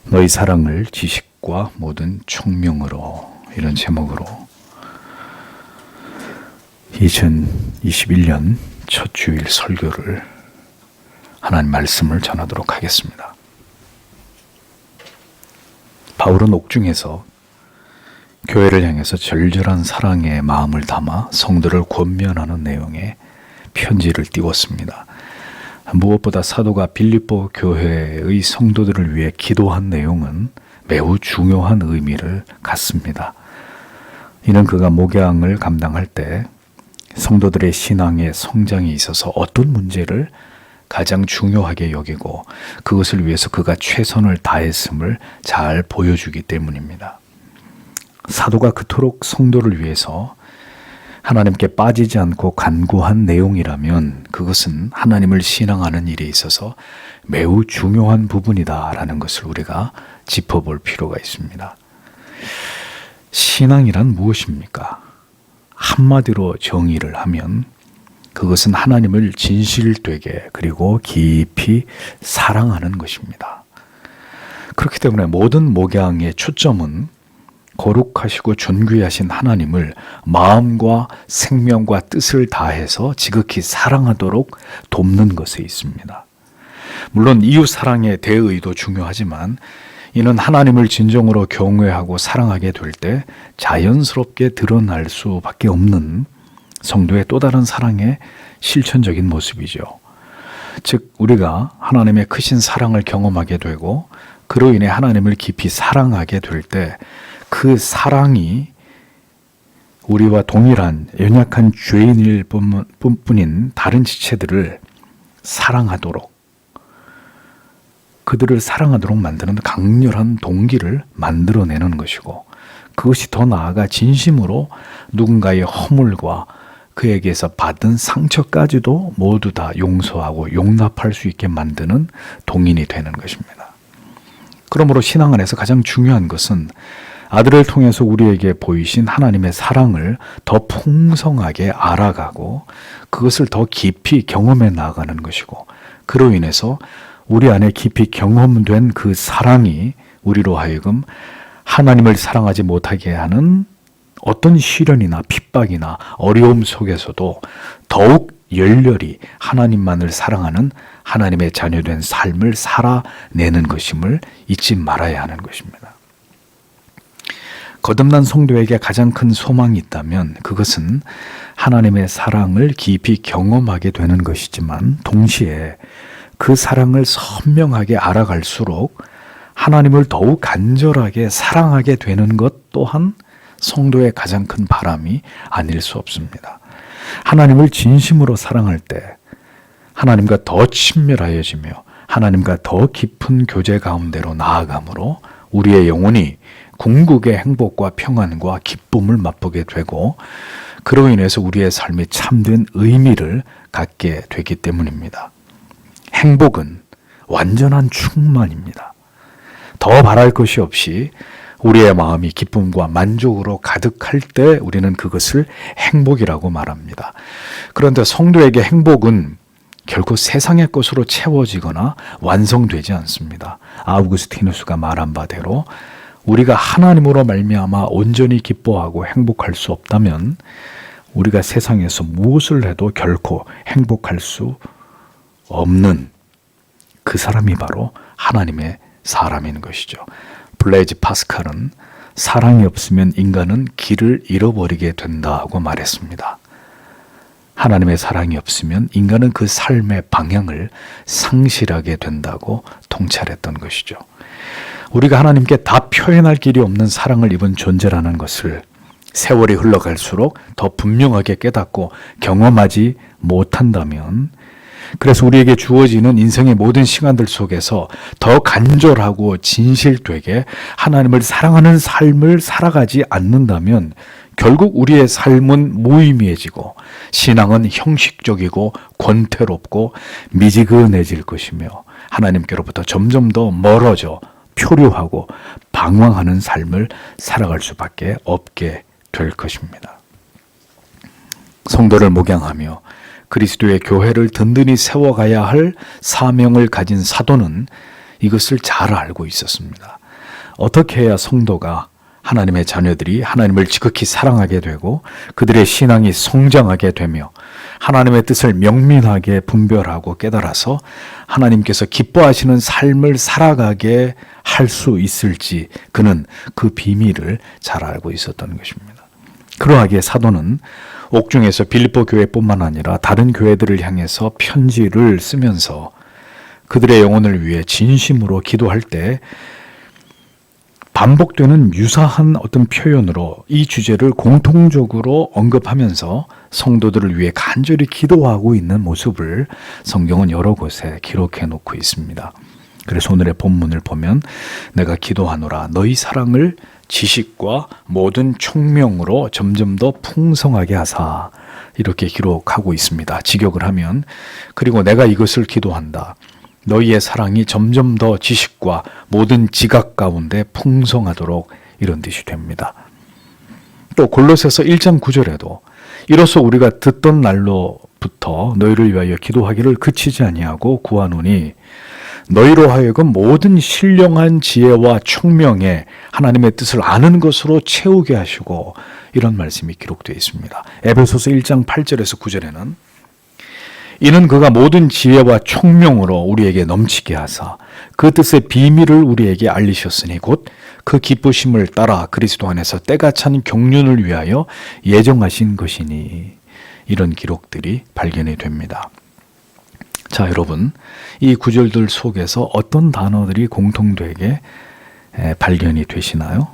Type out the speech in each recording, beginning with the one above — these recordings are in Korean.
너희 사랑을 지식과 모든 총명으로, 이런 제목으로 2021년 첫 주일 설교를 하나님 말씀을 전하도록 하겠습니다. 바울은 옥중에서 교회를 향해서 절절한 사랑의 마음을 담아 성도를 권면하는 내용의 편지를 띄웠습니다. 무엇보다 사도가 빌립보 교회의 성도들을 위해 기도한 내용은 매우 중요한 의미를 갖습니다. 이는 그가 목양을 감당할 때 성도들의 신앙의 성장에 있어서 어떤 문제를 가장 중요하게 여기고 그것을 위해서 그가 최선을 다했음을 잘 보여주기 때문입니다. 사도가 그토록 성도를 위해서 하나님께 빠지지 않고 간구한 내용이라면 그것은 하나님을 신앙하는 일에 있어서 매우 중요한 부분이다라는 것을 우리가 짚어볼 필요가 있습니다. 신앙이란 무엇입니까? 한마디로 정의를 하면 그것은 하나님을 진실되게 그리고 깊이 사랑하는 것입니다. 그렇기 때문에 모든 목양의 초점은 거룩하시고 존귀하신 하나님을 마음과 생명과 뜻을 다해서 지극히 사랑하도록 돕는 것에 있습니다. 물론 이웃 사랑의 대의도 중요하지만 이는 하나님을 진정으로 경외하고 사랑하게 될 때 자연스럽게 드러날 수밖에 없는 성도의 또 다른 사랑의 실천적인 모습이죠. 즉 우리가 하나님의 크신 사랑을 경험하게 되고 그로 인해 하나님을 깊이 사랑하게 될 때 그 사랑이 우리와 동일한 연약한 죄인일 뿐인 다른 지체들을 사랑하도록, 그들을 사랑하도록 만드는 강렬한 동기를 만들어내는 것이고, 그것이 더 나아가 진심으로 누군가의 허물과 그에게서 받은 상처까지도 모두 다 용서하고 용납할 수 있게 만드는 동인이 되는 것입니다. 그러므로 신앙 안에서 가장 중요한 것은 아들을 통해서 우리에게 보이신 하나님의 사랑을 더 풍성하게 알아가고 그것을 더 깊이 경험해 나가는 것이고, 그로 인해서 우리 안에 깊이 경험된 그 사랑이 우리로 하여금 하나님을 사랑하지 못하게 하는 어떤 시련이나 핍박이나 어려움 속에서도 더욱 열렬히 하나님만을 사랑하는 하나님의 자녀된 삶을 살아내는 것임을 잊지 말아야 하는 것입니다. 거듭난 성도에게 가장 큰 소망이 있다면 그것은 하나님의 사랑을 깊이 경험하게 되는 것이지만 동시에 그 사랑을 선명하게 알아갈수록 하나님을 더욱 간절하게 사랑하게 되는 것 또한 성도의 가장 큰 바람이 아닐 수 없습니다. 하나님을 진심으로 사랑할 때 하나님과 더 친밀하여지며 하나님과 더 깊은 교제 가운데로 나아가므로 우리의 영혼이 궁극의 행복과 평안과 기쁨을 맛보게 되고 그로 인해서 우리의 삶이 참된 의미를 갖게 되기 때문입니다. 행복은 완전한 충만입니다. 더 바랄 것이 없이 우리의 마음이 기쁨과 만족으로 가득할 때 우리는 그것을 행복이라고 말합니다. 그런데 성도에게 행복은 결코 세상의 것으로 채워지거나 완성되지 않습니다. 아우구스티누스가 말한 바대로 우리가 하나님으로 말미암아 온전히 기뻐하고 행복할 수 없다면 우리가 세상에서 무엇을 해도 결코 행복할 수 없는 그 사람이 바로 하나님의 사람인 것이죠. 블레이즈 파스칼은 사랑이 없으면 인간은 길을 잃어버리게 된다고 말했습니다. 하나님의 사랑이 없으면 인간은 그 삶의 방향을 상실하게 된다고 통찰했던 것이죠. 우리가 하나님께 다 표현할 길이 없는 사랑을 입은 존재라는 것을 세월이 흘러갈수록 더 분명하게 깨닫고 경험하지 못한다면, 그래서 우리에게 주어지는 인생의 모든 시간들 속에서 더 간절하고 진실되게 하나님을 사랑하는 삶을 살아가지 않는다면 결국 우리의 삶은 무의미해지고 신앙은 형식적이고 권태롭고 미지근해질 것이며 하나님께로부터 점점 더 멀어져 표류하고 방황하는 삶을 살아갈 수밖에 없게 될 것입니다. 성도를 목양하며 그리스도의 교회를 든든히 세워가야 할 사명을 가진 사도는 이것을 잘 알고 있었습니다. 어떻게 해야 성도가 하나님의 자녀들이 하나님을 지극히 사랑하게 되고 그들의 신앙이 성장하게 되며 하나님의 뜻을 명민하게 분별하고 깨달아서 하나님께서 기뻐하시는 삶을 살아가게 할 수 있을지 그는 그 비밀을 잘 알고 있었던 것입니다. 그러하기에 사도는 옥중에서 빌립보 교회뿐만 아니라 다른 교회들을 향해서 편지를 쓰면서 그들의 영혼을 위해 진심으로 기도할 때 반복되는 유사한 어떤 표현으로 이 주제를 공통적으로 언급하면서 성도들을 위해 간절히 기도하고 있는 모습을 성경은 여러 곳에 기록해 놓고 있습니다. 그래서 오늘의 본문을 보면 내가 기도하노라 너희 사랑을 지식과 모든 총명으로 점점 더 풍성하게 하사 이렇게 기록하고 있습니다. 직역을 하면 그리고 내가 이것을 기도한다. 너희의 사랑이 점점 더 지식과 모든 지각 가운데 풍성하도록 이런 뜻이 됩니다. 또 골로새서 1장 9절에도 이로써 우리가 듣던 날로부터 너희를 위하여 기도하기를 그치지 아니하고 구하노니 너희로 하여금 모든 신령한 지혜와 총명에 하나님의 뜻을 아는 것으로 채우게 하시고 이런 말씀이 기록되어 있습니다. 에베소서 1장 8절에서 9절에는 이는 그가 모든 지혜와 총명으로 우리에게 넘치게 하사 그 뜻의 비밀을 우리에게 알리셨으니 곧 그 기쁘심을 따라 그리스도 안에서 때가 찬 경륜을 위하여 예정하신 것이니 이런 기록들이 발견이 됩니다. 자, 여러분, 이 구절들 속에서 어떤 단어들이 공통되게 발견이 되시나요?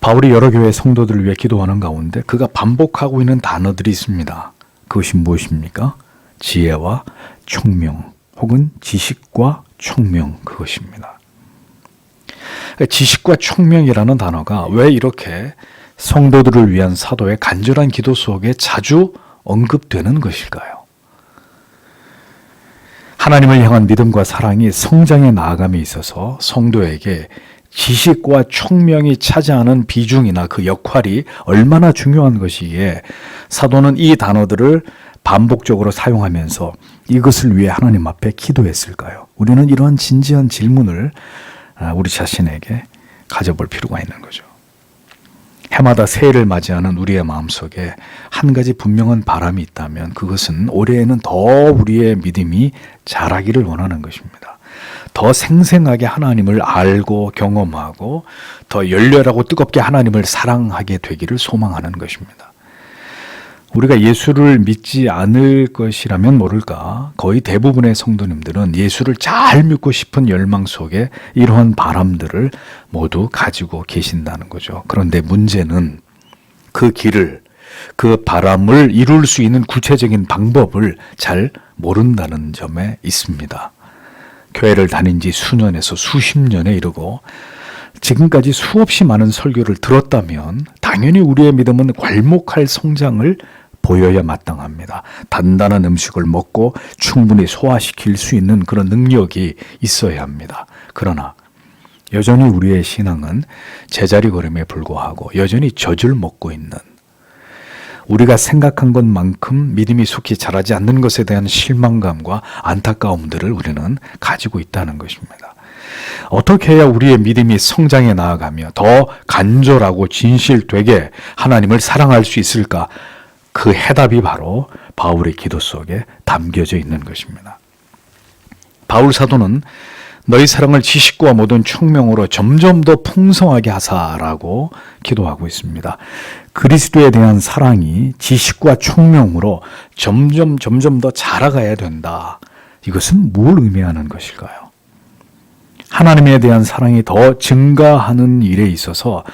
바울이 여러 교회 성도들을 위해 기도하는 가운데 그가 반복하고 있는 단어들이 있습니다. 그것이 무엇입니까? 지혜와 총명 혹은 지식과 총명 그것입니다. 지식과 총명이라는 단어가 왜 이렇게 성도들을 위한 사도의 간절한 기도 속에 자주 언급되는 것일까요? 하나님을 향한 믿음과 사랑이 성장해 나아감에 있어서 성도에게 지식과 총명이 차지하는 비중이나 그 역할이 얼마나 중요한 것이기에 사도는 이 단어들을 반복적으로 사용하면서 이것을 위해 하나님 앞에 기도했을까요? 우리는 이러한 진지한 질문을 우리 자신에게 가져볼 필요가 있는 거죠. 해마다 새해를 맞이하는 우리의 마음속에 한 가지 분명한 바람이 있다면 그것은 올해에는 더 우리의 믿음이 자라기를 원하는 것입니다. 더 생생하게 하나님을 알고 경험하고 더 열렬하고 뜨겁게 하나님을 사랑하게 되기를 소망하는 것입니다. 우리가 예수를 믿지 않을 것이라면 모를까 거의 대부분의 성도님들은 예수를 잘 믿고 싶은 열망 속에 이러한 바람들을 모두 가지고 계신다는 거죠. 그런데 문제는 그 길을, 그 바람을 이룰 수 있는 구체적인 방법을 잘 모른다는 점에 있습니다. 교회를 다닌 지 수년에서 수십 년에 이르고 지금까지 수없이 많은 설교를 들었다면 당연히 우리의 믿음은 괄목할 성장을 보여야 마땅합니다. 단단한 음식을 먹고 충분히 소화시킬 수 있는 그런 능력이 있어야 합니다. 그러나 여전히 우리의 신앙은 제자리 걸음에 불과하고 여전히 젖을 먹고 있는 우리가 생각한 것만큼 믿음이 속히 자라지 않는 것에 대한 실망감과 안타까움들을 우리는 가지고 있다는 것입니다. 어떻게 해야 우리의 믿음이 성장해 나아가며 더 간절하고 진실되게 하나님을 사랑할 수 있을까? 그 해답이 바로 바울의 기도 속에 담겨져 있는 것입니다. 바울 사도는 너희 사랑을 지식과 모든 총명으로 점점 더 풍성하게 하사라고 기도하고 있습니다. 그리스도에 대한 사랑이 지식과 총명으로 점점 더 자라가야 된다. 이것은 뭘 의미하는 것일까요? 하나님에 대한 사랑이 더 증가하는 일에 있어서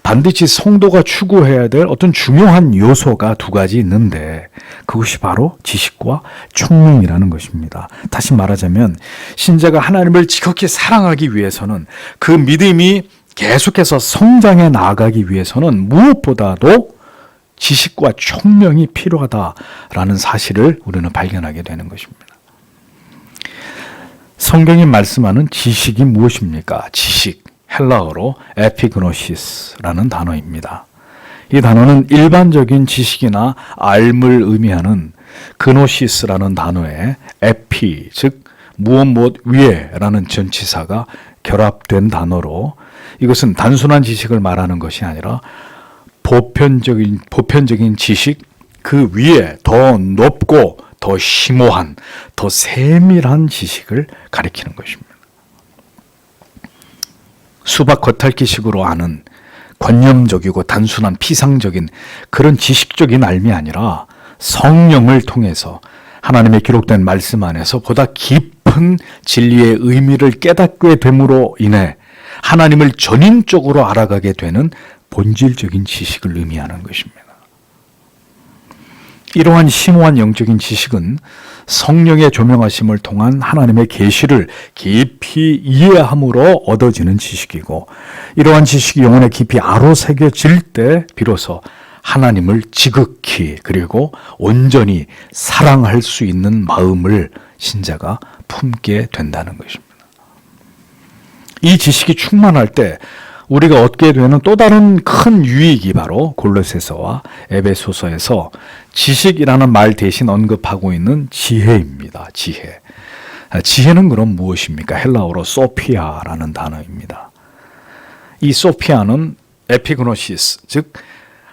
반드시 성도가 추구해야 될 어떤 중요한 요소가 두 가지 있는데 그것이 바로 지식과 총명이라는 것입니다. 다시 말하자면 신자가 하나님을 지극히 사랑하기 위해서는 그 믿음이 계속해서 성장해 나아가기 위해서는 무엇보다도 지식과 총명이 필요하다라는 사실을 우리는 발견하게 되는 것입니다. 성경이 말씀하는 지식이 무엇입니까? 지식. 헬라어로 에피그노시스라는 단어입니다. 이 단어는 일반적인 지식이나 알을 의미하는 그노시스라는 단어의 에피, 즉 무엇 위에라는 전치사가 결합된 단어로 이것은 단순한 지식을 말하는 것이 아니라 보편적인 지식 그 위에 더 높고 더 심오한 더 세밀한 지식을 가리키는 것입니다. 수박 겉핥기식으로 아는 관념적이고 단순한 피상적인 그런 지식적인 알미 아니라 성령을 통해서 하나님의 기록된 말씀 안에서 보다 깊은 진리의 의미를 깨닫게 됨으로 인해 하나님을 전인적으로 알아가게 되는 본질적인 지식을 의미하는 것입니다. 이러한 심오한 영적인 지식은 성령의 조명하심을 통한 하나님의 계시를 깊이 이해함으로 얻어지는 지식이고, 이러한 지식이 영혼에 깊이 아로새겨질 때 비로소 하나님을 지극히 그리고 온전히 사랑할 수 있는 마음을 신자가 품게 된다는 것입니다. 이 지식이 충만할 때 우리가 얻게 되는 또 다른 큰 유익이 바로 골로새서와 에베소서에서 지식이라는 말 대신 언급하고 있는 지혜입니다. 지혜. 지혜는 그럼 무엇입니까? 헬라어로 소피아라는 단어입니다. 이 소피아는 에피그노시스, 즉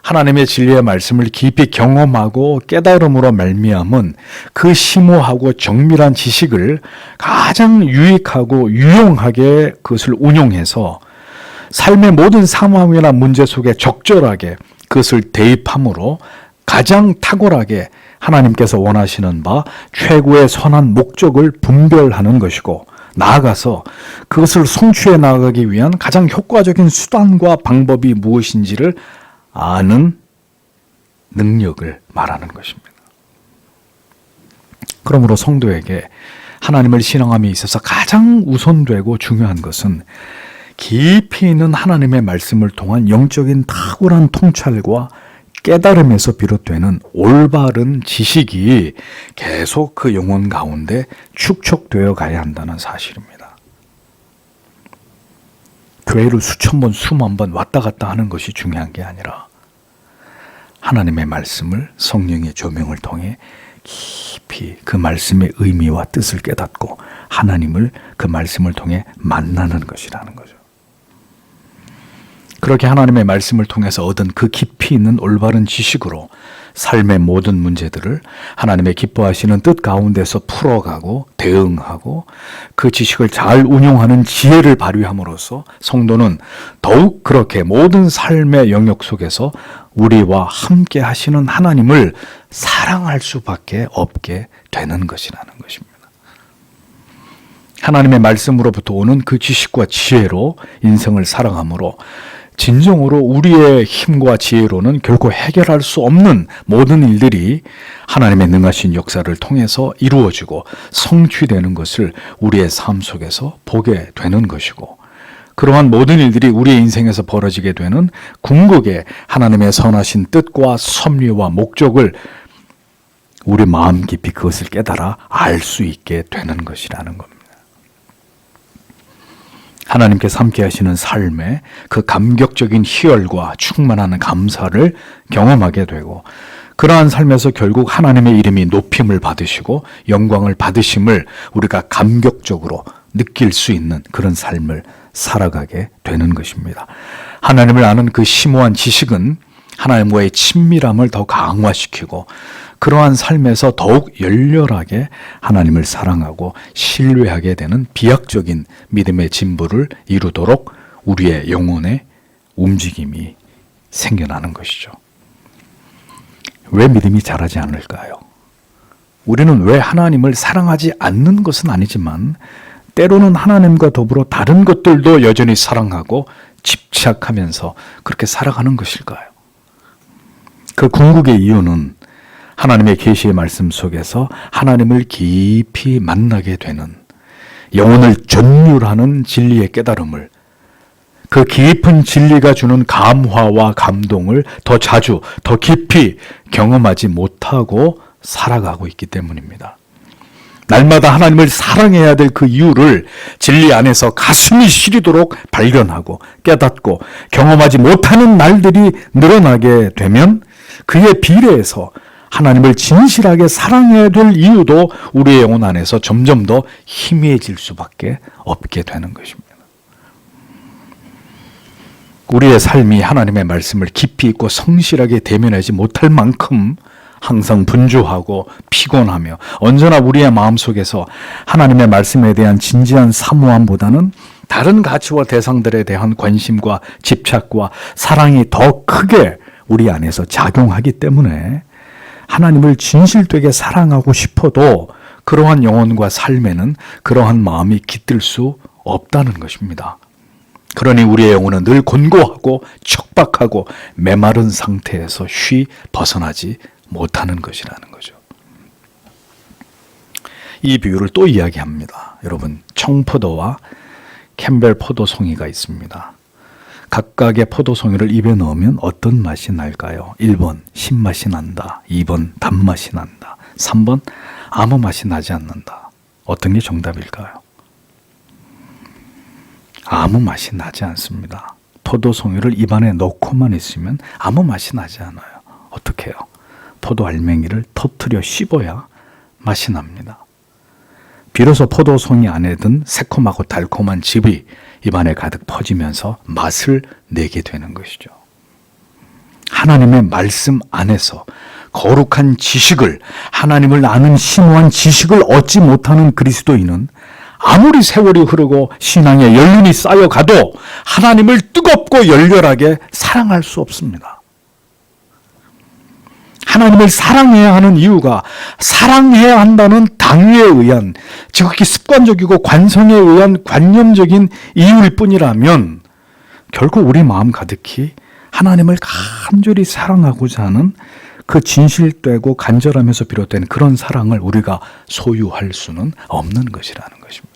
하나님의 진리의 말씀을 깊이 경험하고 깨달음으로 말미암은 그 심오하고 정밀한 지식을 가장 유익하고 유용하게 그것을 운용해서 삶의 모든 상황이나 문제 속에 적절하게 그것을 대입함으로 가장 탁월하게 하나님께서 원하시는 바 최고의 선한 목적을 분별하는 것이고, 나아가서 그것을 성취해 나가기 위한 가장 효과적인 수단과 방법이 무엇인지를 아는 능력을 말하는 것입니다. 그러므로 성도에게 하나님을 신앙함에 있어서 가장 우선되고 중요한 것은 깊이 있는 하나님의 말씀을 통한 영적인 탁월한 통찰과 깨달음에서 비롯되는 올바른 지식이 계속 그 영혼 가운데 축적되어 가야 한다는 사실입니다. 교회를 수천 번, 수만 번 왔다 갔다 하는 것이 중요한 게 아니라 하나님의 말씀을 성령의 조명을 통해 깊이 그 말씀의 의미와 뜻을 깨닫고 하나님을 그 말씀을 통해 만나는 것이라는 거죠. 그렇게 하나님의 말씀을 통해서 얻은 그 깊이 있는 올바른 지식으로 삶의 모든 문제들을 하나님의 기뻐하시는 뜻 가운데서 풀어가고 대응하고 그 지식을 잘 운용하는 지혜를 발휘함으로써 성도는 더욱 그렇게 모든 삶의 영역 속에서 우리와 함께 하시는 하나님을 사랑할 수밖에 없게 되는 것이라는 것입니다. 하나님의 말씀으로부터 오는 그 지식과 지혜로 인생을 살아감으로 진정으로 우리의 힘과 지혜로는 결코 해결할 수 없는 모든 일들이 하나님의 능하신 역사를 통해서 이루어지고 성취되는 것을 우리의 삶 속에서 보게 되는 것이고, 그러한 모든 일들이 우리의 인생에서 벌어지게 되는 궁극의 하나님의 선하신 뜻과 섭리와 목적을 우리 마음 깊이 그것을 깨달아 알 수 있게 되는 것이라는 겁니다. 하나님께서 함께 하시는 삶에 그 감격적인 희열과 충만한 감사를 경험하게 되고, 그러한 삶에서 결국 하나님의 이름이 높임을 받으시고 영광을 받으심을 우리가 감격적으로 느낄 수 있는 그런 삶을 살아가게 되는 것입니다. 하나님을 아는 그 심오한 지식은 하나님과의 친밀함을 더 강화시키고 그러한 삶에서 더욱 열렬하게 하나님을 사랑하고 신뢰하게 되는 비약적인 믿음의 진보를 이루도록 우리의 영혼의 움직임이 생겨나는 것이죠. 왜 믿음이 자라지 않을까요? 우리는 왜 하나님을 사랑하지 않는 것은 아니지만 때로는 하나님과 더불어 다른 것들도 여전히 사랑하고 집착하면서 그렇게 살아가는 것일까요? 그 궁극의 이유는 하나님의 계시의 말씀 속에서 하나님을 깊이 만나게 되는 영혼을 전율하는 진리의 깨달음을, 그 깊은 진리가 주는 감화와 감동을 더 자주, 더 깊이 경험하지 못하고 살아가고 있기 때문입니다. 날마다 하나님을 사랑해야 될 그 이유를 진리 안에서 가슴이 시리도록 발견하고 깨닫고 경험하지 못하는 날들이 늘어나게 되면 그에 비례해서 하나님을 진실하게 사랑해야 될 이유도 우리의 영혼 안에서 점점 더 희미해질 수밖에 없게 되는 것입니다. 우리의 삶이 하나님의 말씀을 깊이 있고 성실하게 대면하지 못할 만큼 항상 분주하고 피곤하며 언제나 우리의 마음속에서 하나님의 말씀에 대한 진지한 사모함보다는 다른 가치와 대상들에 대한 관심과 집착과 사랑이 더 크게 우리 안에서 작용하기 때문에 하나님을 진실되게 사랑하고 싶어도 그러한 영혼과 삶에는 그러한 마음이 깃들 수 없다는 것입니다. 그러니 우리의 영혼은 늘 곤고하고 척박하고 메마른 상태에서 쉬 벗어나지 못하는 것이라는 거죠. 이 비유를 또 이야기합니다. 여러분, 청포도와 캠벨 포도송이가 있습니다. 각각의 포도송이를 입에 넣으면 어떤 맛이 날까요? 1번 신맛이 난다. 2번 단맛이 난다. 3번 아무 맛이 나지 않는다. 어떤 게 정답일까요? 아무 맛이 나지 않습니다. 포도송이를 입안에 넣고만 있으면 아무 맛이 나지 않아요. 어떻게 해요? 포도 알맹이를 터뜨려 씹어야 맛이 납니다. 비로소 포도송이 안에 든 새콤하고 달콤한 즙이 입안에 가득 퍼지면서 맛을 내게 되는 것이죠. 하나님의 말씀 안에서 거룩한 지식을, 하나님을 아는 심오한 지식을 얻지 못하는 그리스도인은 아무리 세월이 흐르고 신앙의 연륜이 쌓여가도 하나님을 뜨겁고 열렬하게 사랑할 수 없습니다. 하나님을 사랑해야 하는 이유가 사랑해야 한다는 당위에 의한 지극히 습관적이고 관성에 의한 관념적인 이유일 뿐이라면 결코 우리 마음 가득히 하나님을 간절히 사랑하고자 하는 그 진실되고 간절함에서 비롯된 그런 사랑을 우리가 소유할 수는 없는 것이라는 것입니다.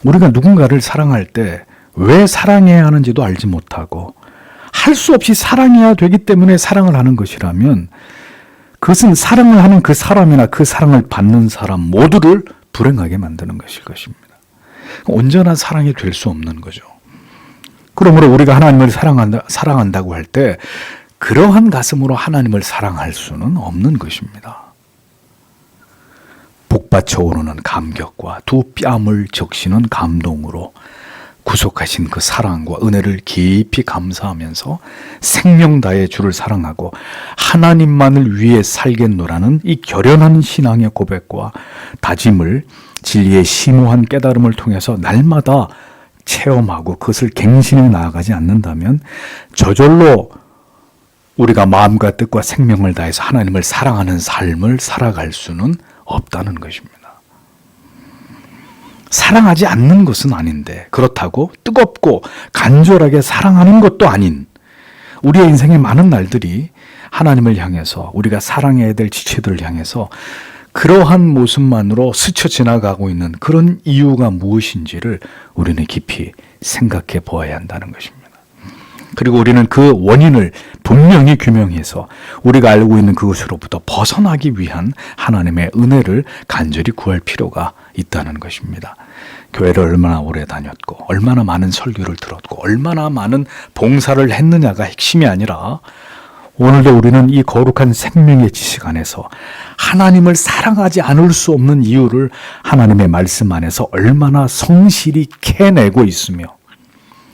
우리가 누군가를 사랑할 때 왜 사랑해야 하는지도 알지 못하고 할 수 없이 사랑해야 되기 때문에 사랑을 하는 것이라면 그것은 사랑을 하는 그 사람이나 그 사랑을 받는 사람 모두를 불행하게 만드는 것일 것입니다. 온전한 사랑이 될 수 없는 거죠. 그러므로 우리가 하나님을 사랑한다고 할 때 그러한 가슴으로 하나님을 사랑할 수는 없는 것입니다. 복받쳐 오르는 감격과 두 뺨을 적시는 감동으로 구속하신 그 사랑과 은혜를 깊이 감사하면서 생명 다해 주를 사랑하고 하나님만을 위해 살겠노라는 이 결연한 신앙의 고백과 다짐을 진리의 심오한 깨달음을 통해서 날마다 체험하고 그것을 갱신해 나아가지 않는다면 저절로 우리가 마음과 뜻과 생명을 다해서 하나님을 사랑하는 삶을 살아갈 수는 없다는 것입니다. 사랑하지 않는 것은 아닌데 그렇다고 뜨겁고 간절하게 사랑하는 것도 아닌 우리의 인생의 많은 날들이 하나님을 향해서 우리가 사랑해야 될 지체들을 향해서 그러한 모습만으로 스쳐 지나가고 있는 그런 이유가 무엇인지를 우리는 깊이 생각해 보아야 한다는 것입니다. 그리고 우리는 그 원인을 분명히 규명해서 우리가 알고 있는 그것으로부터 벗어나기 위한 하나님의 은혜를 간절히 구할 필요가 있다는 것입니다. 교회를 얼마나 오래 다녔고 얼마나 많은 설교를 들었고 얼마나 많은 봉사를 했느냐가 핵심이 아니라 오늘도 우리는 이 거룩한 생명의 지식 안에서 하나님을 사랑하지 않을 수 없는 이유를 하나님의 말씀 안에서 얼마나 성실히 캐내고 있으며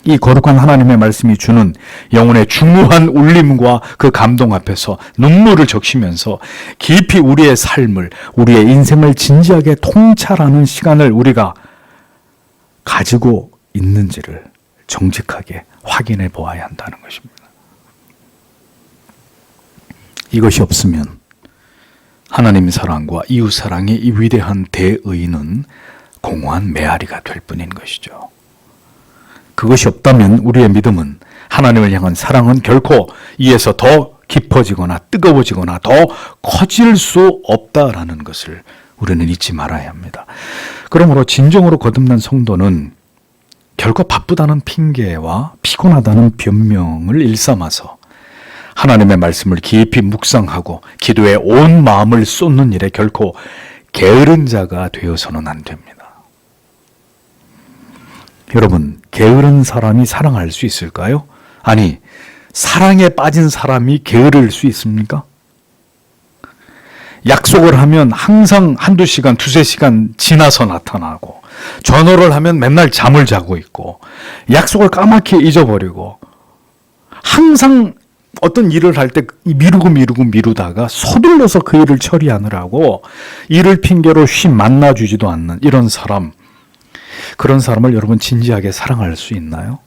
이 거룩한 하나님의 말씀이 주는 영혼의 중후한 울림과 그 감동 앞에서 눈물을 적시면서 깊이 우리의 삶을, 우리의 인생을 진지하게 통찰하는 시간을 우리가 가지고 있는지를 정직하게 확인해 보아야 한다는 것입니다. 이것이 없으면 하나님 사랑과 이웃 사랑의 이 위대한 대의는 공허한 메아리가 될 뿐인 것이죠. 그것이 없다면 우리의 믿음은 하나님을 향한 사랑은 결코 이에서 더 깊어지거나 뜨거워지거나 더 커질 수 없다라는 것을 우리는 잊지 말아야 합니다. 그러므로 진정으로 거듭난 성도는 결코 바쁘다는 핑계와 피곤하다는 변명을 일삼아서 하나님의 말씀을 깊이 묵상하고 기도에 온 마음을 쏟는 일에 결코 게으른 자가 되어서는 안 됩니다. 여러분, 게으른 사람이 사랑할 수 있을까요? 아니, 사랑에 빠진 사람이 게으를 수 있습니까? 약속을 하면 항상 한두 시간, 두세 시간 지나서 나타나고, 전화를 하면 맨날 잠을 자고 있고, 약속을 까맣게 잊어버리고, 항상 어떤 일을 할 때 미루다가 서둘러서 그 일을 처리하느라고 일을 핑계로 쉬 만나주지도 않는 이런 사람, 그런 사람을 여러분 진지하게 사랑할 수 있나요?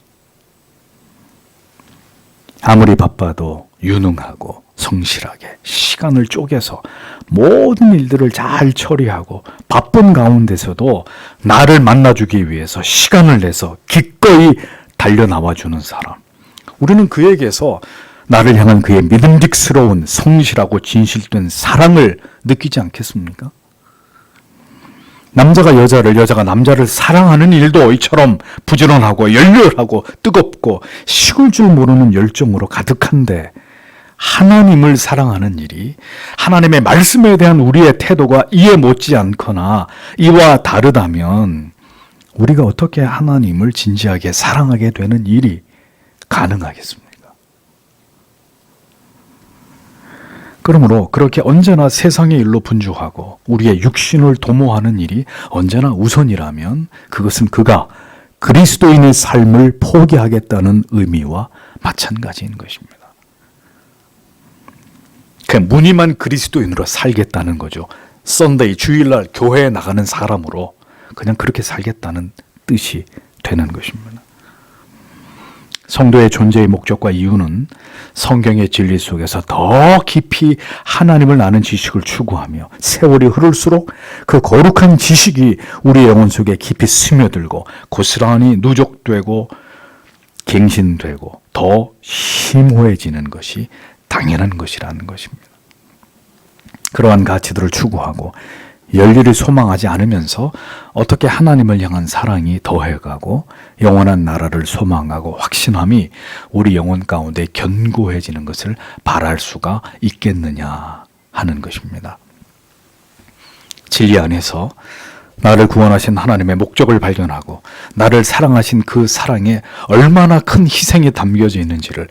아무리 바빠도 유능하고 성실하게 시간을 쪼개서 모든 일들을 잘 처리하고 바쁜 가운데서도 나를 만나주기 위해서 시간을 내서 기꺼이 달려나와주는 사람, 우리는 그에게서 나를 향한 그의 믿음직스러운 성실하고 진실된 사랑을 느끼지 않겠습니까? 남자가 여자를, 여자가 남자를 사랑하는 일도 이처럼 부지런하고 열렬하고 뜨겁고 식을 줄 모르는 열정으로 가득한데, 하나님을 사랑하는 일이, 하나님의 말씀에 대한 우리의 태도가 이에 못지 않거나 이와 다르다면 우리가 어떻게 하나님을 진지하게 사랑하게 되는 일이 가능하겠습니까? 그러므로 그렇게 언제나 세상의 일로 분주하고 우리의 육신을 도모하는 일이 언제나 우선이라면 그것은 그가 그리스도인의 삶을 포기하겠다는 의미와 마찬가지인 것입니다. 그 무늬만 그리스도인으로 살겠다는 거죠. 썬데이, 주일날 교회에 나가는 사람으로 그냥 그렇게 살겠다는 뜻이 되는 것입니다. 성도의 존재의 목적과 이유는 성경의 진리 속에서 더 깊이 하나님을 아는 지식을 추구하며 세월이 흐를수록 그 거룩한 지식이 우리의 영혼 속에 깊이 스며들고 고스란히 누적되고 갱신되고 더 심오해지는 것이 당연한 것이라는 것입니다. 그러한 가치들을 추구하고 열렬히 소망하지 않으면서 어떻게 하나님을 향한 사랑이 더해가고 영원한 나라를 소망하고 확신함이 우리 영혼 가운데 견고해지는 것을 바랄 수가 있겠느냐 하는 것입니다. 진리 안에서 나를 구원하신 하나님의 목적을 발견하고 나를 사랑하신 그 사랑에 얼마나 큰 희생이 담겨져 있는지를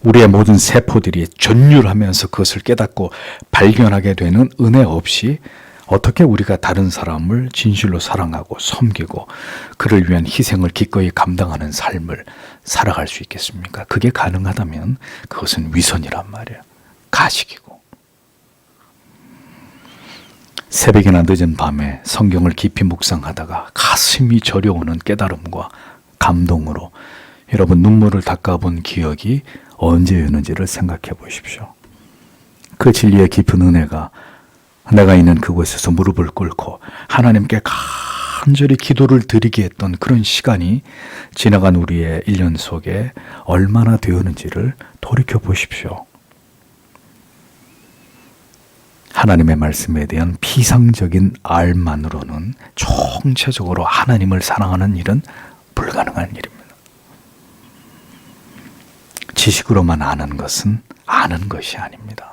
우리의 모든 세포들이 전율하면서 그것을 깨닫고 발견하게 되는 은혜 없이 어떻게 우리가 다른 사람을 진실로 사랑하고 섬기고 그를 위한 희생을 기꺼이 감당하는 삶을 살아갈 수 있겠습니까? 그게 가능하다면 그것은 위선이란 말이에요. 가식이고. 새벽이나 늦은 밤에 성경을 깊이 묵상하다가 가슴이 저려오는 깨달음과 감동으로 여러분 눈물을 닦아본 기억이 언제였는지를 생각해 보십시오. 그 진리의 깊은 은혜가 내가 있는 그곳에서 무릎을 꿇고 하나님께 간절히 기도를 드리게 했던 그런 시간이 지나간 우리의 1년 속에 얼마나 되었는지를 돌이켜 보십시오. 하나님의 말씀에 대한 피상적인 알만으로는 총체적으로 하나님을 사랑하는 일은 불가능한 일입니다. 지식으로만 아는 것은 아는 것이 아닙니다.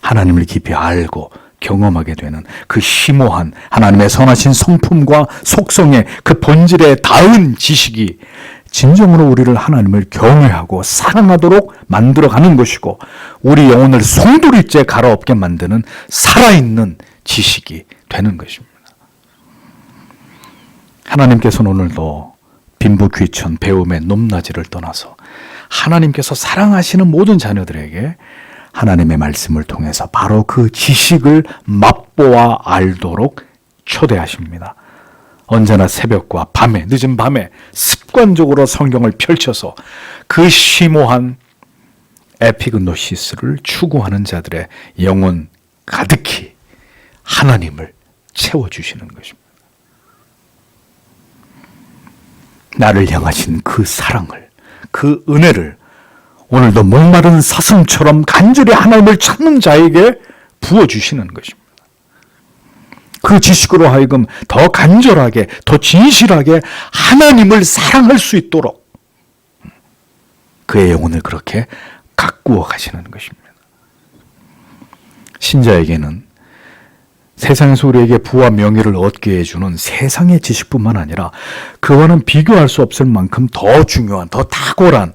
하나님을 깊이 알고 경험하게 되는 그 심오한 하나님의 선하신 성품과 속성의 그 본질에 닿은 지식이 진정으로 우리를 하나님을 경외하고 사랑하도록 만들어가는 것이고 우리 영혼을 송두리째 갈아엎게 만드는 살아있는 지식이 되는 것입니다. 하나님께서는 오늘도 빈부귀천, 배움의 높낮이를 떠나서 하나님께서 사랑하시는 모든 자녀들에게 하나님의 말씀을 통해서 바로 그 지식을 맛보아 알도록 초대하십니다. 언제나 새벽과 밤에, 늦은 밤에 습관적으로 성경을 펼쳐서 그 심오한 에피그노시스를 추구하는 자들의 영혼 가득히 하나님을 채워주시는 것입니다. 나를 향하신 그 사랑을, 그 은혜를 오늘도 목마른 사슴처럼 간절히 하나님을 찾는 자에게 부어주시는 것입니다. 그 지식으로 하여금 더 간절하게, 더 진실하게 하나님을 사랑할 수 있도록 그의 영혼을 그렇게 가꾸어 가시는 것입니다. 신자에게는 세상에서 우리에게 부와 명예를 얻게 해주는 세상의 지식뿐만 아니라 그와는 비교할 수 없을 만큼 더 중요한, 더 탁월한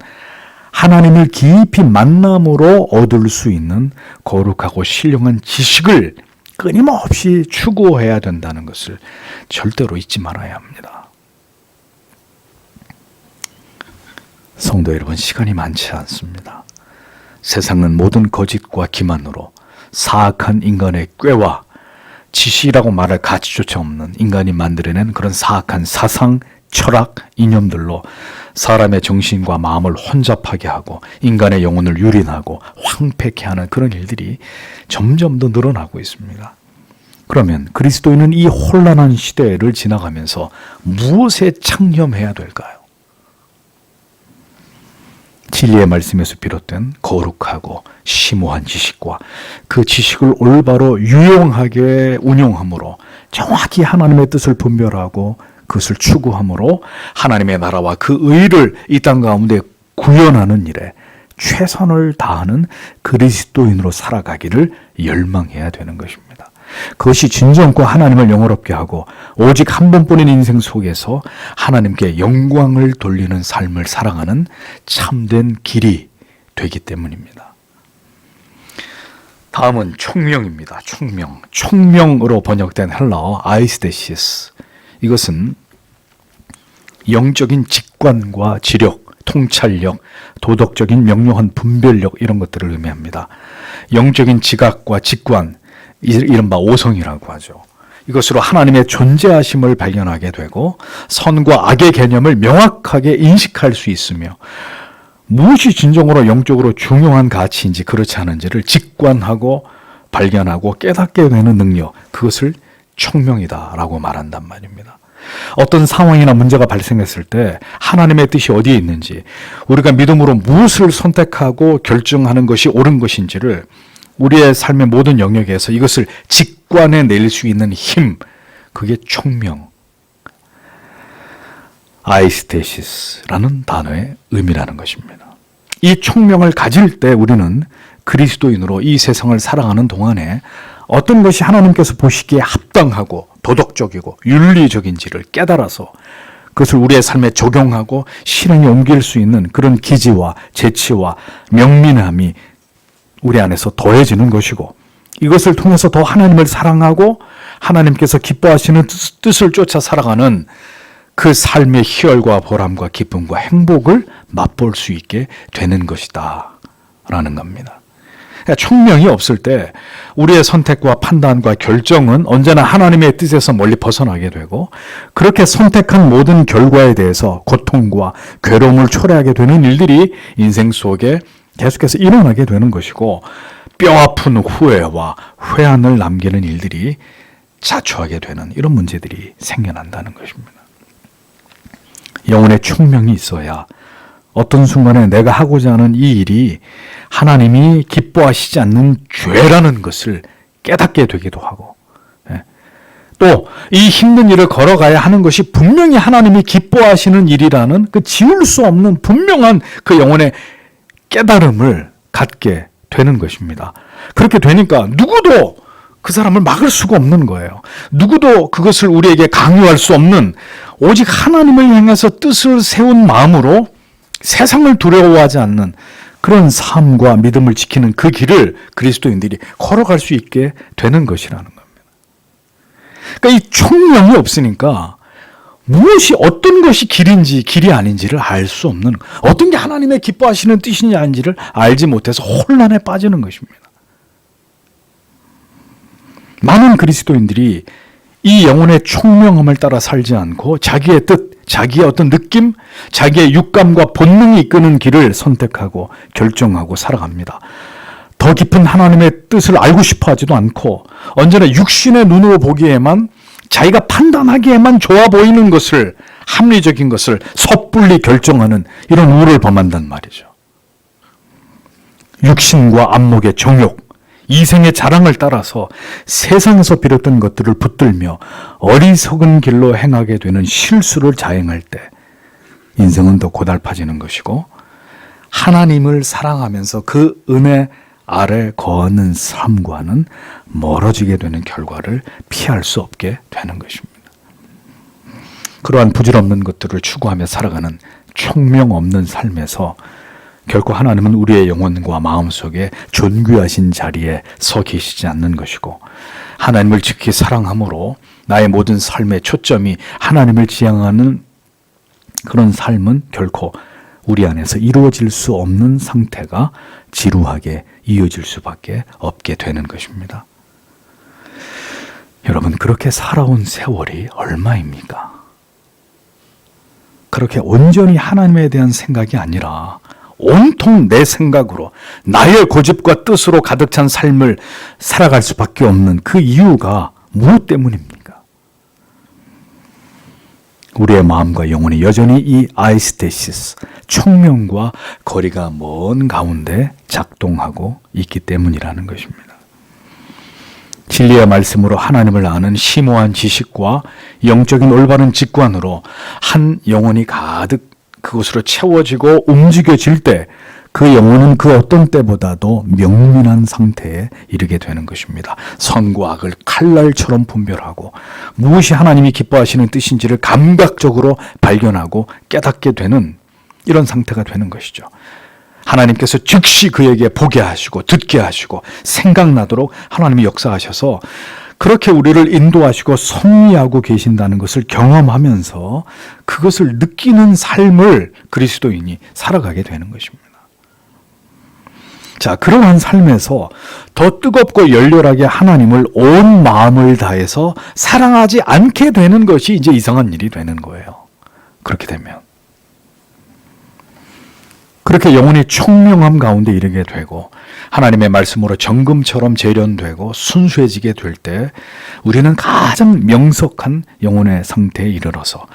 하나님을 깊이 만남으로 얻을 수 있는 거룩하고 신령한 지식을 끊임없이 추구해야 된다는 것을 절대로 잊지 말아야 합니다. 성도 여러분, 시간이 많지 않습니다. 세상은 모든 거짓과 기만으로 사악한 인간의 꾀와 지식이라고 말할 가치조차 없는 인간이 만들어낸 그런 사악한 사상, 철학, 이념들로 사람의 정신과 마음을 혼잡하게 하고 인간의 영혼을 유린하고 황폐케 하는 그런 일들이 점점 더 늘어나고 있습니다. 그러면 그리스도인은 이 혼란한 시대를 지나가면서 무엇에 창념해야 될까요? 진리의 말씀에서 비롯된 거룩하고 심오한 지식과 그 지식을 올바로 유용하게 운용함으로 정확히 하나님의 뜻을 분별하고 그것을 추구함으로 하나님의 나라와 그 의를 이 땅 가운데 구현하는 일에 최선을 다하는 그리스도인으로 살아가기를 열망해야 되는 것입니다. 그것이 진정과 하나님을 영화롭게 하고 오직 한 번뿐인 인생 속에서 하나님께 영광을 돌리는 삶을 살아가는 참된 길이 되기 때문입니다. 다음은 총명입니다. 총명. 총명으로 번역된 헬라어 아이스데시스. 이것은 영적인 직관과 지력, 통찰력, 도덕적인 명료한 분별력 이런 것들을 의미합니다. 영적인 지각과 직관, 이른바 오성이라고 하죠. 이것으로 하나님의 존재하심을 발견하게 되고 선과 악의 개념을 명확하게 인식할 수 있으며 무엇이 진정으로 영적으로 중요한 가치인지 그렇지 않은지를 직관하고 발견하고 깨닫게 되는 능력, 그것을 총명이다라고 말한단 말입니다. 어떤 상황이나 문제가 발생했을 때 하나님의 뜻이 어디에 있는지, 우리가 믿음으로 무엇을 선택하고 결정하는 것이 옳은 것인지를 우리의 삶의 모든 영역에서 이것을 직관해낼 수 있는 힘, 그게 총명, 아이스테시스라는 단어의 의미라는 것입니다. 이 총명을 가질 때 우리는 그리스도인으로 이 세상을 살아가는 동안에 어떤 것이 하나님께서 보시기에 합당하고 도덕적이고 윤리적인지를 깨달아서 그것을 우리의 삶에 적용하고 실행에 옮길 수 있는 그런 기지와 재치와 명민함이 우리 안에서 더해지는 것이고, 이것을 통해서 더 하나님을 사랑하고 하나님께서 기뻐하시는 뜻을 쫓아 살아가는 그 삶의 희열과 보람과 기쁨과 행복을 맛볼 수 있게 되는 것이다 라는 겁니다. 그러니까 총명이 없을 때 우리의 선택과 판단과 결정은 언제나 하나님의 뜻에서 멀리 벗어나게 되고, 그렇게 선택한 모든 결과에 대해서 고통과 괴로움을 초래하게 되는 일들이 인생 속에 계속해서 일어나게 되는 것이고, 뼈아픈 후회와 회한을 남기는 일들이 자초하게 되는 이런 문제들이 생겨난다는 것입니다. 영혼의 총명이 있어야 어떤 순간에 내가 하고자 하는 이 일이 하나님이 기뻐하시지 않는 죄라는 것을 깨닫게 되기도 하고, 또 이 힘든 일을 걸어가야 하는 것이 분명히 하나님이 기뻐하시는 일이라는 그 지울 수 없는 분명한 그 영혼의 깨달음을 갖게 되는 것입니다. 그렇게 되니까 누구도 그 사람을 막을 수가 없는 거예요. 누구도 그것을 우리에게 강요할 수 없는, 오직 하나님을 향해서 뜻을 세운 마음으로 세상을 두려워하지 않는 그런 삶과 믿음을 지키는 그 길을 그리스도인들이 걸어갈 수 있게 되는 것이라는 겁니다. 그러니까 이 총명이 없으니까 무엇이 어떤 것이 길인지 길이 아닌지를 알 수 없는, 어떤 게 하나님의 기뻐하시는 뜻인지 아닌지를 알지 못해서 혼란에 빠지는 것입니다. 많은 그리스도인들이 이 영혼의 총명함을 따라 살지 않고 자기의 뜻, 자기의 어떤 느낌, 자기의 육감과 본능이 이끄는 길을 선택하고 결정하고 살아갑니다. 더 깊은 하나님의 뜻을 알고 싶어 하지도 않고 언제나 육신의 눈으로 보기에만, 자기가 판단하기에만 좋아 보이는 것을, 합리적인 것을 섣불리 결정하는 이런 우를 범한단 말이죠. 육신과 안목의 정욕, 이생의 자랑을 따라서 세상에서 비롯된 것들을 붙들며 어리석은 길로 행하게 되는 실수를 자행할 때 인생은 더 고달파지는 것이고, 하나님을 사랑하면서 그 은혜 아래 거하는 삶과는 멀어지게 되는 결과를 피할 수 없게 되는 것입니다. 그러한 부질없는 것들을 추구하며 살아가는 총명 없는 삶에서 결코 하나님은 우리의 영혼과 마음속에 존귀하신 자리에 서 계시지 않는 것이고, 하나님을 지키 사랑함으로 나의 모든 삶의 초점이 하나님을 지향하는 그런 삶은 결코 우리 안에서 이루어질 수 없는 상태가 지루하게 이어질 수밖에 없게 되는 것입니다. 여러분, 그렇게 살아온 세월이 얼마입니까? 그렇게 온전히 하나님에 대한 생각이 아니라 온통 내 생각으로 나의 고집과 뜻으로 가득 찬 삶을 살아갈 수밖에 없는 그 이유가 무엇 때문입니까? 우리의 마음과 영혼이 여전히 이 아이스테시스, 청명과 거리가 먼 가운데 작동하고 있기 때문이라는 것입니다. 진리의 말씀으로 하나님을 아는 심오한 지식과 영적인 올바른 직관으로 한 영혼이 가득 그곳으로 채워지고 움직여질 때 그 영혼은 그 어떤 때보다도 명민한 상태에 이르게 되는 것입니다. 선과 악을 칼날처럼 분별하고 무엇이 하나님이 기뻐하시는 뜻인지를 감각적으로 발견하고 깨닫게 되는 이런 상태가 되는 것이죠. 하나님께서 즉시 그에게 보게 하시고 듣게 하시고 생각나도록 하나님이 역사하셔서 그렇게 우리를 인도하시고 섭리하고 계신다는 것을 경험하면서 그것을 느끼는 삶을 그리스도인이 살아가게 되는 것입니다. 자, 그러한 삶에서 더 뜨겁고 열렬하게 하나님을 온 마음을 다해서 사랑하지 않게 되는 것이 이제 이상한 일이 되는 거예요. 그렇게 되면. 그렇게 영혼이 총명함 가운데 이르게 되고 하나님의 말씀으로 정금처럼 재련되고 순수해지게 될 때 우리는 가장 명석한 영혼의 상태에 이르러서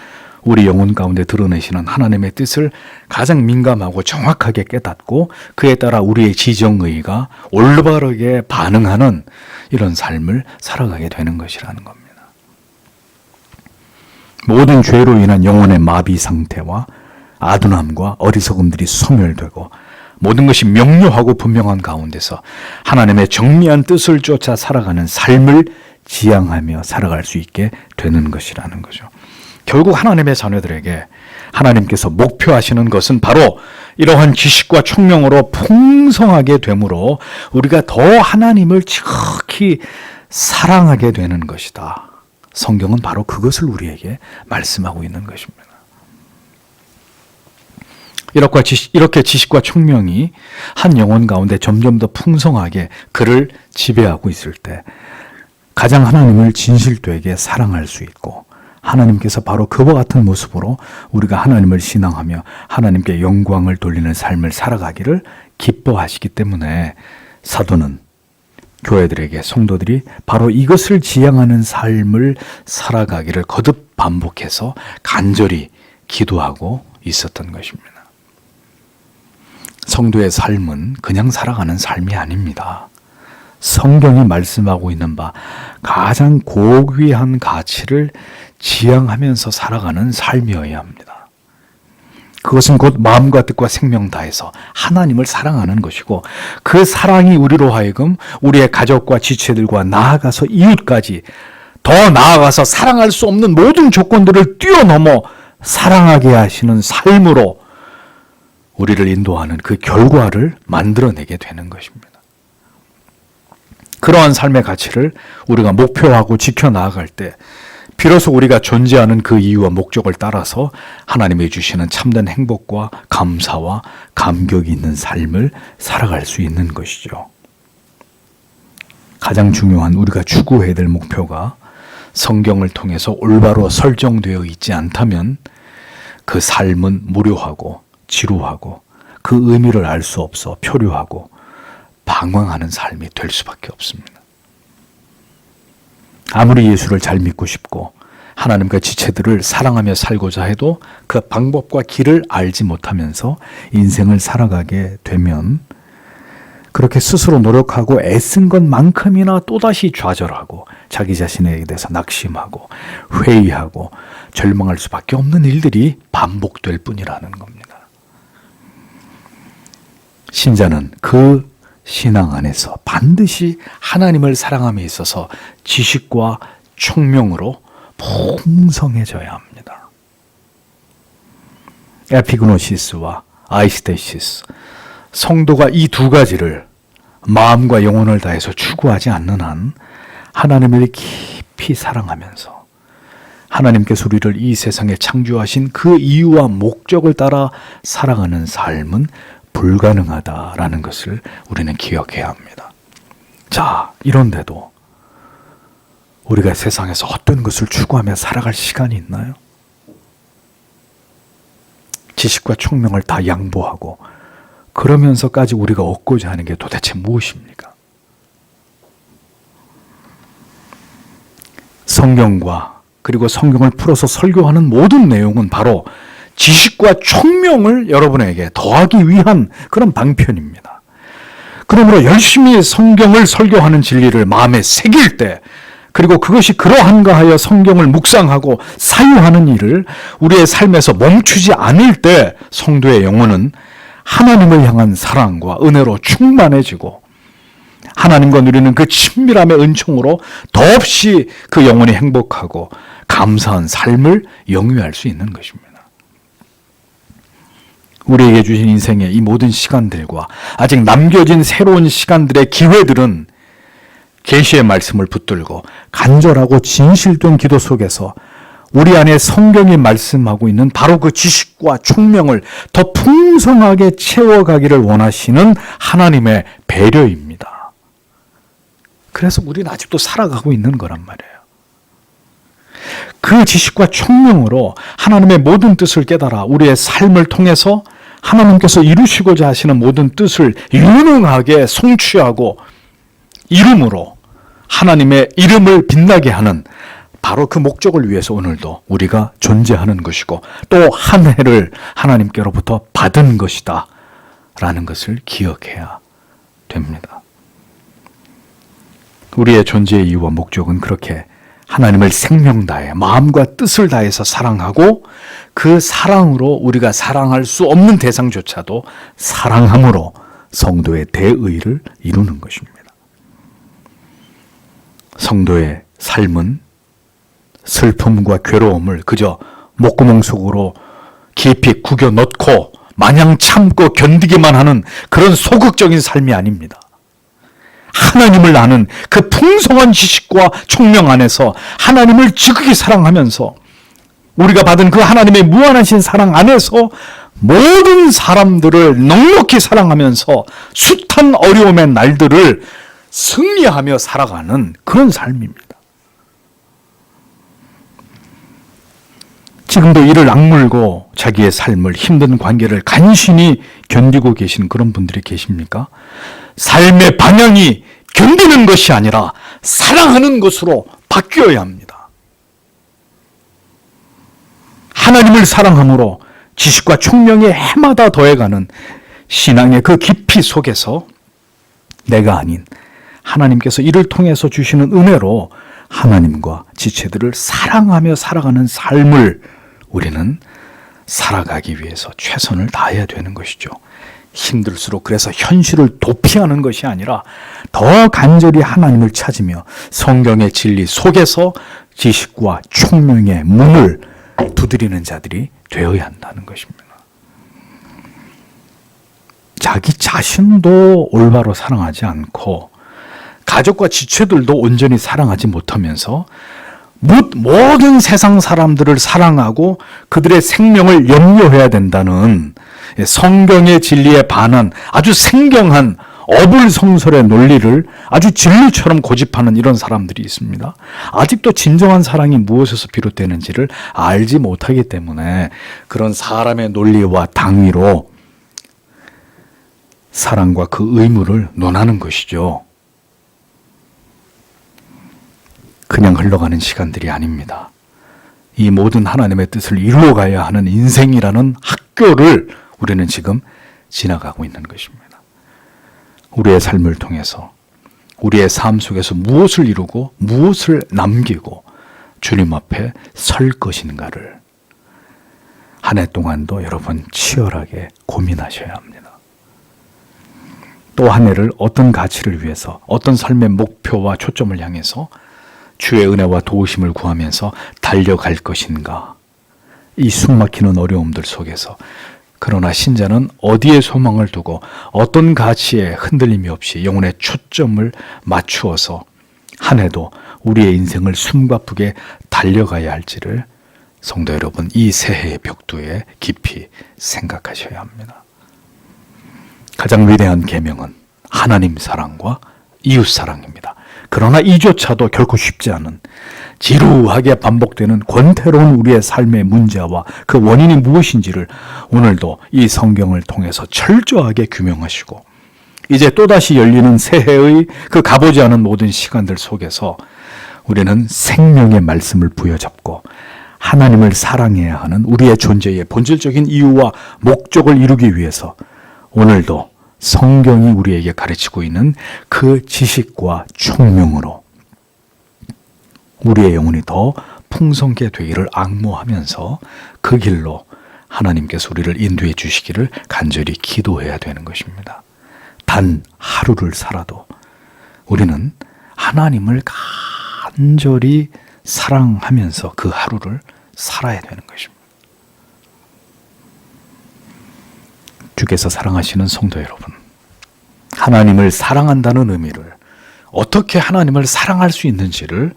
우리 영혼 가운데 드러내시는 하나님의 뜻을 가장 민감하고 정확하게 깨닫고 그에 따라 우리의 지정의가 올바르게 반응하는 이런 삶을 살아가게 되는 것이라는 겁니다. 모든 죄로 인한 영혼의 마비 상태와 아둔함과 어리석음들이 소멸되고 모든 것이 명료하고 분명한 가운데서 하나님의 정미한 뜻을 쫓아 살아가는 삶을 지향하며 살아갈 수 있게 되는 것이라는 거죠. 결국 하나님의 자녀들에게 하나님께서 목표하시는 것은 바로 이러한 지식과 총명으로 풍성하게 되므로 우리가 더 하나님을 지극히 사랑하게 되는 것이다. 성경은 바로 그것을 우리에게 말씀하고 있는 것입니다. 이렇게 지식과 총명이 한 영혼 가운데 점점 더 풍성하게 그를 지배하고 있을 때 가장 하나님을 진실되게 사랑할 수 있고 하나님께서 바로 그와 같은 모습으로 우리가 하나님을 신앙하며 하나님께 영광을 돌리는 삶을 살아가기를 기뻐하시기 때문에 사도는 교회들에게 성도들이 바로 이것을 지향하는 삶을 살아가기를 거듭 반복해서 간절히 기도하고 있었던 것입니다. 성도의 삶은 그냥 살아가는 삶이 아닙니다. 성경이 말씀하고 있는 바 가장 고귀한 가치를 지향하면서 살아가는 삶이어야 합니다. 그것은 곧 마음과 뜻과 생명 다해서 하나님을 사랑하는 것이고 그 사랑이 우리로 하여금 우리의 가족과 지체들과 나아가서 이웃까지 더 나아가서 사랑할 수 없는 모든 조건들을 뛰어넘어 사랑하게 하시는 삶으로 우리를 인도하는 그 결과를 만들어내게 되는 것입니다. 그러한 삶의 가치를 우리가 목표하고 지켜나아갈 때 비로소 우리가 존재하는 그 이유와 목적을 따라서 하나님이 주시는 참된 행복과 감사와 감격이 있는 삶을 살아갈 수 있는 것이죠. 가장 중요한 우리가 추구해야 될 목표가 성경을 통해서 올바로 설정되어 있지 않다면 그 삶은 무료하고 지루하고 그 의미를 알 수 없어 표류하고 방황하는 삶이 될 수밖에 없습니다. 아무리 예수를 잘 믿고 싶고 하나님과 지체들을 사랑하며 살고자 해도 그 방법과 길을 알지 못하면서 인생을 살아가게 되면 그렇게 스스로 노력하고 애쓴 것만큼이나 또다시 좌절하고 자기 자신에 대해서 낙심하고 회의하고 절망할 수밖에 없는 일들이 반복될 뿐이라는 겁니다. 신자는 그 신앙 안에서 반드시 하나님을 사랑함에 있어서 지식과 총명으로 풍성해져야 합니다. 에피그노시스와 아이스테시스, 성도가 이 두 가지를 마음과 영혼을 다해서 추구하지 않는 한 하나님을 깊이 사랑하면서 하나님께서 우리를 이 세상에 창조하신 그 이유와 목적을 따라 살아가는 삶은 불가능하다라는 것을 우리는 기억해야 합니다. 자, 이런데도 우리가 세상에서 어떤 것을 추구하며 살아갈 시간이 있나요? 지식과 총명을 다 양보하고 그러면서까지 우리가 얻고자 하는 게 도대체 무엇입니까? 성경과 그리고 성경을 풀어서 설교하는 모든 내용은 바로 지식과 총명을 여러분에게 더하기 위한 그런 방편입니다. 그러므로 열심히 성경을 설교하는 진리를 마음에 새길 때, 그리고 그것이 그러한가 하여 성경을 묵상하고 사유하는 일을 우리의 삶에서 멈추지 않을 때 성도의 영혼은 하나님을 향한 사랑과 은혜로 충만해지고 하나님과 누리는 그 친밀함의 은총으로 더없이 그 영혼이 행복하고 감사한 삶을 영위할 수 있는 것입니다. 우리에게 주신 인생의 이 모든 시간들과 아직 남겨진 새로운 시간들의 기회들은 계시의 말씀을 붙들고 간절하고 진실된 기도 속에서 우리 안에 성경이 말씀하고 있는 바로 그 지식과 총명을 더 풍성하게 채워가기를 원하시는 하나님의 배려입니다. 그래서 우리는 아직도 살아가고 있는 거란 말이에요. 그 지식과 총명으로 하나님의 모든 뜻을 깨달아 우리의 삶을 통해서 하나님께서 이루시고자 하시는 모든 뜻을 유능하게 성취하고 이름으로 하나님의 이름을 빛나게 하는 바로 그 목적을 위해서 오늘도 우리가 존재하는 것이고 또 한 해를 하나님께로부터 받은 것이다 라는 것을 기억해야 됩니다. 우리의 존재의 이유와 목적은 그렇게 하나님을 생명 다해 마음과 뜻을 다해서 사랑하고 그 사랑으로 우리가 사랑할 수 없는 대상조차도 사랑함으로 성도의 대의를 이루는 것입니다. 성도의 삶은 슬픔과 괴로움을 그저 목구멍 속으로 깊이 구겨 넣고 마냥 참고 견디기만 하는 그런 소극적인 삶이 아닙니다. 하나님을 아는 그 풍성한 지식과 총명 안에서 하나님을 지극히 사랑하면서 우리가 받은 그 하나님의 무한하신 사랑 안에서 모든 사람들을 넉넉히 사랑하면서 숱한 어려움의 날들을 승리하며 살아가는 그런 삶입니다. 지금도 이를 악물고 자기의 삶을 힘든 관계를 간신히 견디고 계신 그런 분들이 계십니까? 삶의 방향이 견디는 것이 아니라 사랑하는 것으로 바뀌어야 합니다. 하나님을 사랑함으로 지식과 총명이 해마다 더해가는 신앙의 그 깊이 속에서 내가 아닌 하나님께서 이를 통해서 주시는 은혜로 하나님과 지체들을 사랑하며 살아가는 삶을 우리는 살아가기 위해서 최선을 다해야 되는 것이죠. 힘들수록 그래서 현실을 도피하는 것이 아니라 더 간절히 하나님을 찾으며 성경의 진리 속에서 지식과 총명의 문을 두드리는 자들이 되어야 한다는 것입니다. 자기 자신도 올바로 사랑하지 않고 가족과 지체들도 온전히 사랑하지 못하면서 모든 세상 사람들을 사랑하고 그들의 생명을 염려해야 된다는 성경의 진리에 반한 아주 생경한 어불성설의 논리를 아주 진리처럼 고집하는 이런 사람들이 있습니다. 아직도 진정한 사랑이 무엇에서 비롯되는지를 알지 못하기 때문에 그런 사람의 논리와 당위로 사랑과 그 의무를 논하는 것이죠. 그냥 흘러가는 시간들이 아닙니다. 이 모든 하나님의 뜻을 이루어가야 하는 인생이라는 학교를 우리는 지금 지나가고 있는 것입니다. 우리의 삶을 통해서 우리의 삶 속에서 무엇을 이루고 무엇을 남기고 주님 앞에 설 것인가를 한 해 동안도 여러분 치열하게 고민하셔야 합니다. 또 한 해를 어떤 가치를 위해서 어떤 삶의 목표와 초점을 향해서 주의 은혜와 도우심을 구하면서 달려갈 것인가. 이 숨막히는 어려움들 속에서 그러나 신자는 어디에 소망을 두고 어떤 가치에 흔들림이 없이 영혼의 초점을 맞추어서 한 해도 우리의 인생을 숨가쁘게 달려가야 할지를 성도 여러분, 이 새해의 벽두에 깊이 생각하셔야 합니다. 가장 위대한 계명은 하나님 사랑과 이웃 사랑입니다. 그러나 이조차도 결코 쉽지 않은, 지루하게 반복되는 권태로운 우리의 삶의 문제와 그 원인이 무엇인지를 오늘도 이 성경을 통해서 철저하게 규명하시고, 이제 또다시 열리는 새해의 그 가보지 않은 모든 시간들 속에서 우리는 생명의 말씀을 부여잡고 하나님을 사랑해야 하는 우리의 존재의 본질적인 이유와 목적을 이루기 위해서 오늘도 성경이 우리에게 가르치고 있는 그 지식과 총명으로 우리의 영혼이 더 풍성케 되기를 앙모하면서 그 길로 하나님께서 우리를 인도해 주시기를 간절히 기도해야 되는 것입니다. 단 하루를 살아도 우리는 하나님을 간절히 사랑하면서 그 하루를 살아야 되는 것입니다. 주께서 사랑하시는 성도 여러분, 하나님을 사랑한다는 의미를, 어떻게 하나님을 사랑할 수 있는지를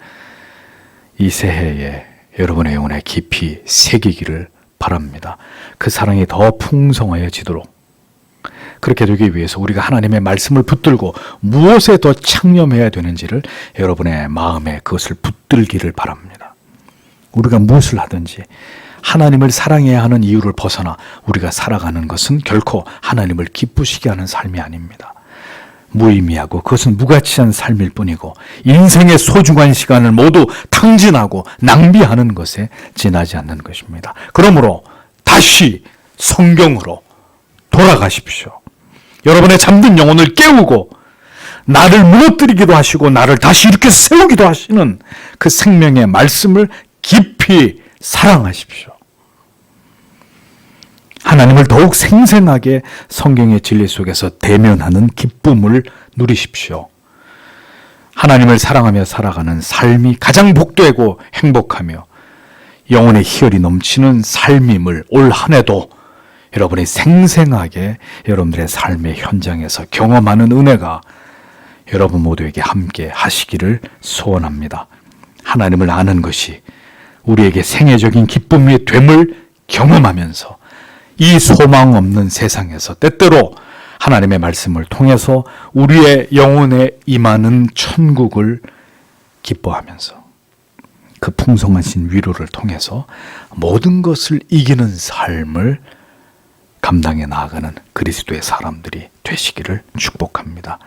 이 새해에 여러분의 영혼에 깊이 새기기를 바랍니다. 그 사랑이 더 풍성하여지도록, 그렇게 되기 위해서 우리가 하나님의 말씀을 붙들고 무엇에 더 창념해야 되는지를 여러분의 마음에 그것을 붙들기를 바랍니다. 우리가 무엇을 하든지 하나님을 사랑해야 하는 이유를 벗어나 우리가 살아가는 것은 결코 하나님을 기쁘시게 하는 삶이 아닙니다. 무의미하고 그것은 무가치한 삶일 뿐이고 인생의 소중한 시간을 모두 탕진하고 낭비하는 것에 지나지 않는 것입니다. 그러므로 다시 성경으로 돌아가십시오. 여러분의 잠든 영혼을 깨우고 나를 무너뜨리기도 하시고 나를 다시 일으켜 세우기도 하시는 그 생명의 말씀을 깊이 사랑하십시오. 하나님을 더욱 생생하게 성경의 진리 속에서 대면하는 기쁨을 누리십시오. 하나님을 사랑하며 살아가는 삶이 가장 복되고 행복하며 영혼의 희열이 넘치는 삶임을 올 한 해도 여러분이 생생하게 여러분들의 삶의 현장에서 경험하는 은혜가 여러분 모두에게 함께 하시기를 소원합니다. 하나님을 아는 것이 우리에게 생애적인 기쁨이 됨을 경험하면서 이 소망 없는 세상에서 때때로 하나님의 말씀을 통해서 우리의 영혼에 임하는 천국을 기뻐하면서 그 풍성하신 위로를 통해서 모든 것을 이기는 삶을 감당해 나아가는 그리스도의 사람들이 되시기를 축복합니다.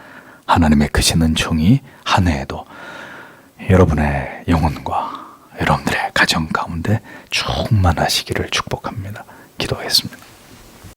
하나님의 크신 은총이 한 해에도 여러분의 영혼과 여러분들의 가정 가운데 충만하시기를 축복합니다.